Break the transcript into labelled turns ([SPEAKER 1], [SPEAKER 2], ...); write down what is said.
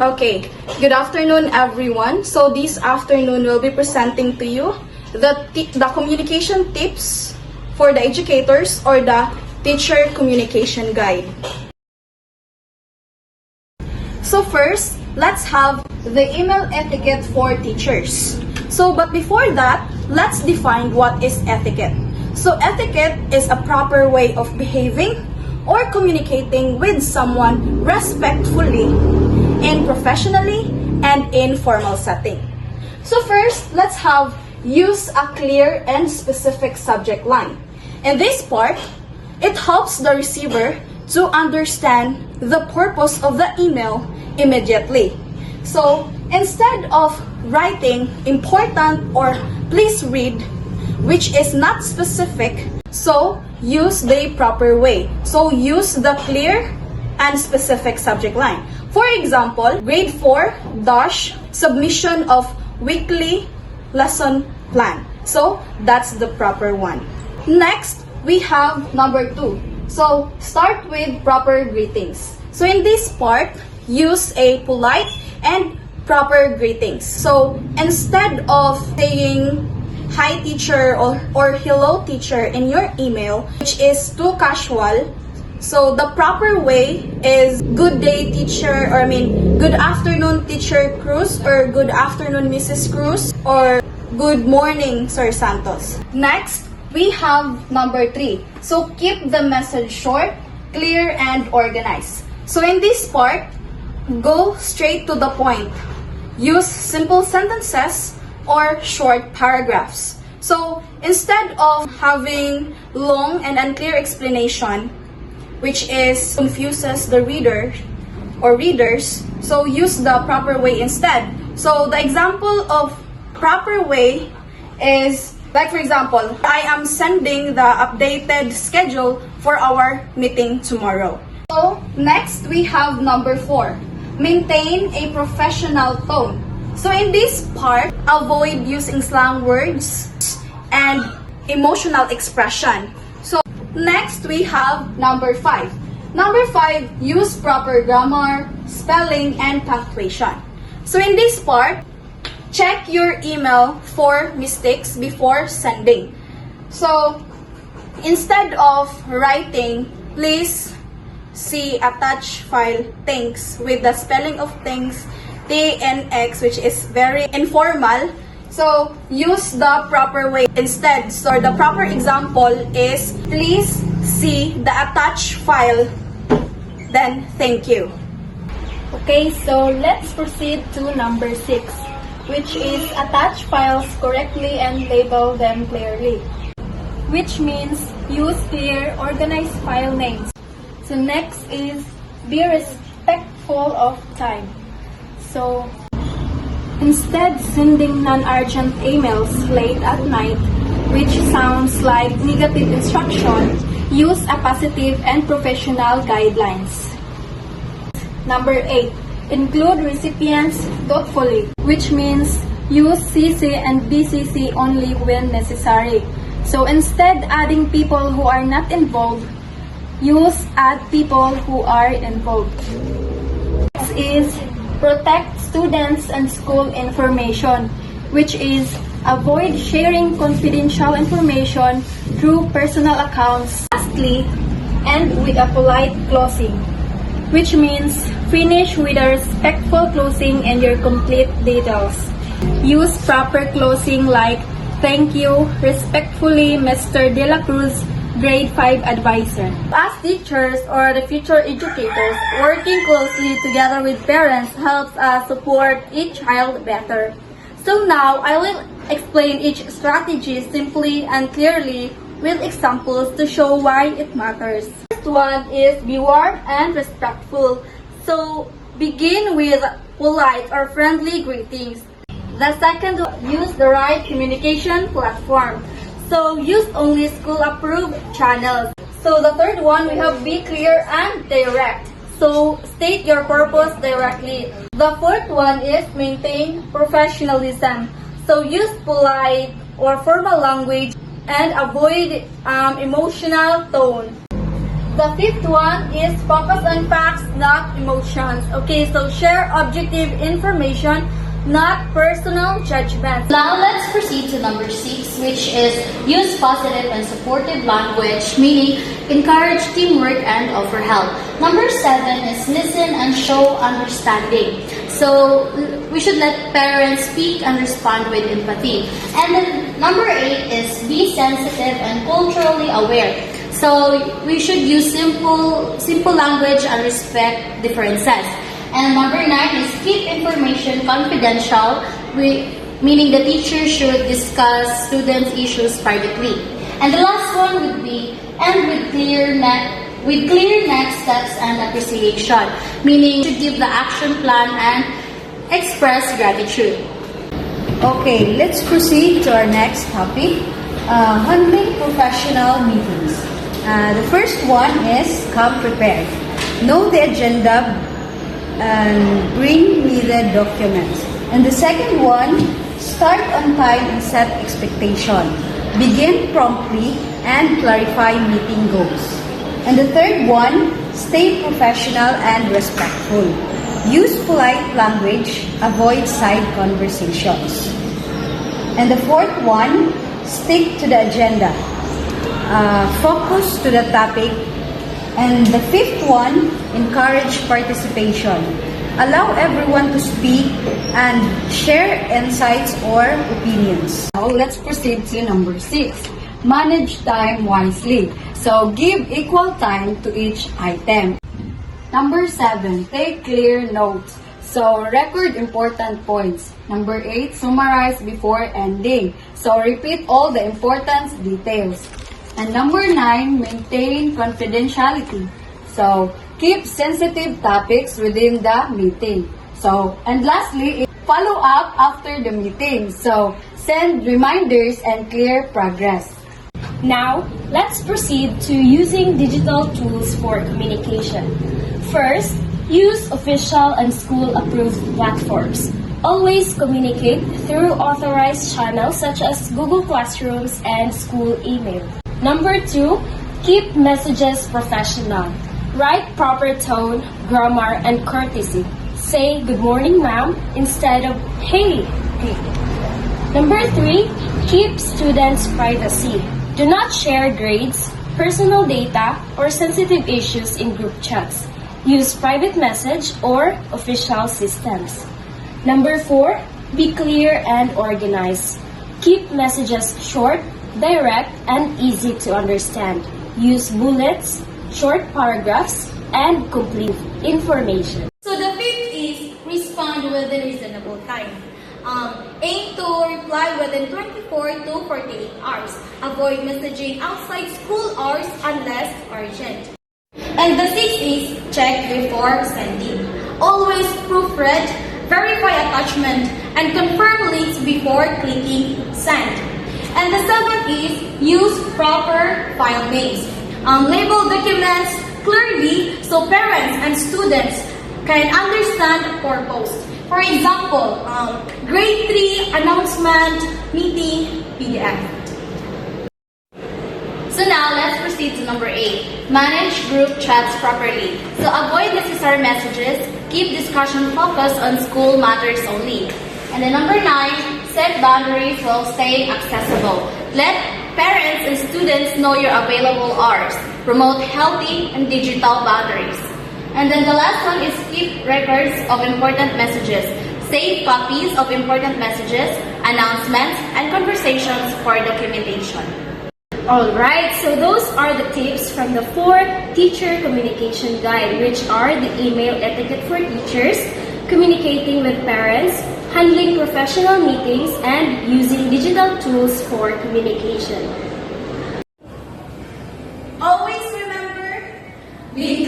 [SPEAKER 1] Okay, good afternoon everyone. So this afternoon we'll be presenting to you the communication tips for the educators or the teacher communication guide. So first, let's have the email etiquette for teachers. But before that, let's define what is etiquette. So etiquette is a proper way of behaving or communicating with someone respectfully in professionally and in formal setting. So first, let's have use a clear and specific subject line. In this part, it helps the receiver to understand the purpose of the email immediately. So instead of writing important or please read, which is not specific, so use the proper way. So use the clear and specific subject line. For example, grade 4 dash submission of weekly lesson plan. So that's the proper one. Next, we have number 2. So start with proper greetings. So in this part, use a polite and proper greetings. So instead of saying hi teacher or hello teacher in your email, which is too casual, so the proper way is good day teacher, or good afternoon teacher Cruz, or good afternoon Mrs. Cruz, or good morning Sir Santos. Next, we have number 3. So keep the message short, clear, and organized. So in this part, go straight to the point. Use simple sentences or short paragraphs. So instead of having long and unclear explanation, which confuses the reader or readers, so use the proper way instead. So the example of proper way is, like for example, I am sending the updated schedule for our meeting tomorrow. So next we have number 4. Maintain a professional tone. So in this part, avoid using slang words and emotional expression. So next we have number 5. Number 5, use proper grammar, spelling, and punctuation. So in this part, check your email for mistakes before sending. So instead of writing, please see attached file thanks with the spelling of things TNX, which is very informal. So use the proper way instead. So the proper example is please see the attached file, then thank you.
[SPEAKER 2] Okay, so let's proceed to number 6, which is attach files correctly and label them clearly, which means use clear, organized file names. So next is be respectful of time. So instead sending non-urgent emails late at night, which sounds like negative instruction, use a positive and professional guidelines. Number 8, include recipients thoughtfully, which means use CC and BCC only when necessary. So instead adding people who are not involved, use add people who are involved. Next is protect students and school information, which is avoid sharing confidential information through personal accounts. Lastly, end with a polite closing, which means finish with a respectful closing and your complete details. Use proper closing like thank you, respectfully, Mr. De La Cruz, Grade 5 Advisor.
[SPEAKER 3] As teachers or the future educators, working closely together with parents helps us support each child better. So now, I will explain each strategy simply and clearly with examples to show why it matters. First one is be warm and respectful. So begin with polite or friendly greetings. The second, use the right communication platform. So use only school-approved channels. So the third one, we have be clear and direct. So state your purpose directly. The fourth one is maintain professionalism. So use polite or formal language and avoid emotional tone. The fifth one is focus on facts, not emotions. Okay, so share objective information, not personal judgments.
[SPEAKER 4] Now let's proceed to number 6, which is use positive and supportive language, meaning encourage teamwork and offer help. Number 7 is listen and show understanding. So we should let parents speak and respond with empathy. And then number 8 is be sensitive and culturally aware. So we should use simple language and respect differences. And number 9 is keep information confidential, meaning the teacher should discuss students' issues privately. And the last one would be end with clear next steps and appreciation, meaning to give the action plan and express gratitude.
[SPEAKER 5] Okay, let's proceed to our next topic, handling professional meetings. The first one is come prepared. Know the agenda and bring needed documents. And the second one, start on time and set expectation. Begin promptly and clarify meeting goals. And the third one, stay professional and respectful. Use polite language, avoid side conversations. And the fourth one, stick to the agenda. Focus to the topic. And the fifth one, encourage participation. Allow everyone to speak and share insights or opinions.
[SPEAKER 1] Now, let's proceed to number 6. Manage time wisely. So, give equal time to each item. Number 7, take clear notes. So, record important points. Number 8, summarize before ending. So, repeat all the important details. And number 9, maintain confidentiality. So, keep sensitive topics within the meeting. So, and lastly, follow up after the meeting. So, send reminders and clear progress.
[SPEAKER 2] Now, let's proceed to using digital tools for communication. First, use official and school-approved platforms. Always communicate through authorized channels such as Google Classrooms and school email. Number 2, keep messages professional. Write proper tone, grammar, and courtesy. Say good morning, ma'am, instead of hey. Number 3, keep students' privacy. Do not share grades, personal data, or sensitive issues in group chats. Use private message or official systems. Number 4, be clear and organized. Keep messages short, direct, and easy to understand. Use bullets, short paragraphs, and complete information.
[SPEAKER 4] So the fifth is respond within reasonable time. Aim to reply within 24 to 48 hours. Avoid messaging outside school hours unless urgent. And the sixth is check before sending. Always proofread, verify attachment, and confirm links before clicking send. And the seventh is use proper file names. Label documents clearly so parents and students can understand the purpose. For example, grade 3 announcement meeting PDF. So now, let's proceed to number 8. Manage group chats properly. So avoid necessary messages. Keep discussion focused on school matters only. And then number 9, set boundaries while staying accessible. Let parents and students know your available hours. Promote healthy and digital boundaries. And then the last one is keep records of important messages. Save copies of important messages, announcements, and conversations for documentation.
[SPEAKER 2] Alright, so those are the tips from the 4 teacher communication guide, which are the email etiquette for teachers, communicating with parents, handling professional meetings, and using digital tools for communication.
[SPEAKER 4] Always remember, be